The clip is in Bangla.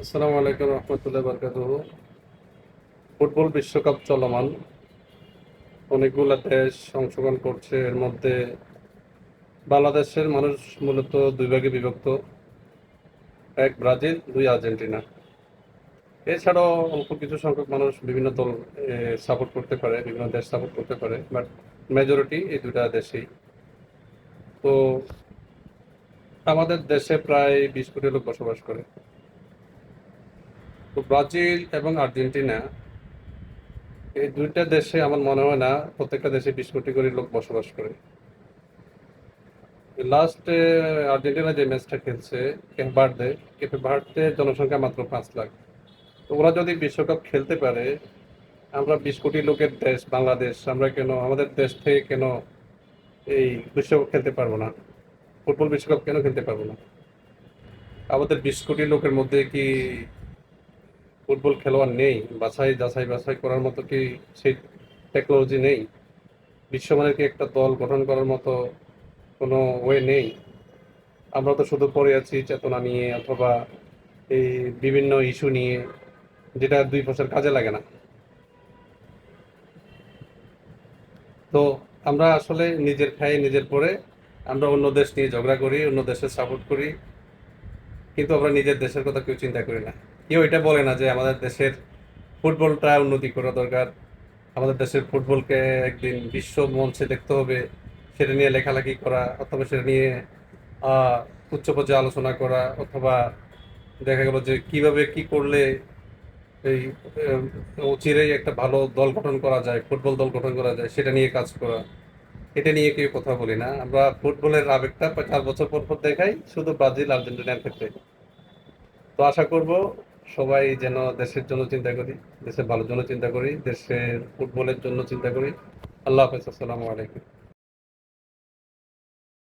আসসালামু আলাইকুম রহমতুল্লাহ বরকাতুহ। ফুটবল বিশ্বকাপ চলমান, অনেকগুলো দেশ অংশগ্রহণ করছে। এর মধ্যে বাংলাদেশের মানুষ মূলত দুই ভাগে বিভক্ত, এক ব্রাজিল, দুই আর্জেন্টিনা। এছাড়াও অল্প কিছু সংখ্যক মানুষ বিভিন্ন দল সাপোর্ট করতে পারে, বিভিন্ন দেশ সাপোর্ট করতে পারে, বাট মেজরিটি এই দুটা দেশেই। তো আমাদের দেশে প্রায় 20 কোটি লোক বসবাস করে। তো ব্রাজিল এবং আর্জেন্টিনা এই দুইটা দেশে আমার মনে হয় না প্রত্যেকটা দেশে 20 কোটি করে লোক বসবাস করে। লাস্ট আর্জেন্টিনা যে ম্যাচটা খেলছে কেপে ভার্দে জনসংখ্যা মাত্র 5 লাখ। তো ওরা যদি বিশ্বকাপ খেলতে পারে, আমরা 20 কোটি লোকের দেশ বাংলাদেশ, আমরা কেন আমাদের দেশ থেকে কেন এই বিশ্বকাপ খেলতে পারবো না? ফুটবল বিশ্বকাপ কেন খেলতে পারবো না? আমাদের 20 কোটি লোকের মধ্যে কি ফুটবল খেলোয়াড় নেই? বাছাই করার মতো কি সেই টেকনোলজি নেই? বিশ্বমানের কি একটা দল গঠন করার মতো কোনো ওয়ে নেই? আমরা তো শুধু পড়ে আছি চেতনা নিয়ে, অথবা এই বিভিন্ন ইস্যু নিয়ে, যেটা 2 বছর কাজে লাগে না। তো আমরা আসলে নিজের খাই নিজের পরে আমরা অন্য দেশ নিয়ে ঝগড়া করি, অন্য দেশের সাপোর্ট করি, কিন্তু আমরা নিজের দেশের কথা কেউ চিন্তা করি না। কেউ এটা বলে না যে আমাদের দেশের ফুটবলটা উন্নতি করা দরকার, আমাদের দেশের ফুটবলকে একদিন বিশ্ব মঞ্চে দেখতে হবে, সেটা নিয়ে লেখালেখি করা, অথবা সেটা নিয়ে উচ্চ পর্যায়ে আলোচনা করা, অথবা দেখা গেল যে কিভাবে কি করলে এই চিরেই একটা ভালো দল গঠন করা যায়, ফুটবল দল গঠন করা যায়, সেটা নিয়ে কাজ করা। এটা নিয়ে কেউ কথা বলি না। আমরা ফুটবলের আবেগটা 4 বছর পর পর দেখাই, শুধু ব্রাজিল আর্জেন্টিনার ক্ষেত্রে। তো আশা করব সবাই যেন দেশের জন্য চিন্তা করি, দেশের ভালোর জন্য চিন্তা করি, দেশের ফুটবলের জন্য চিন্তা করি। আল্লাহ হাফেজ, আসসালামু আলাইকুম।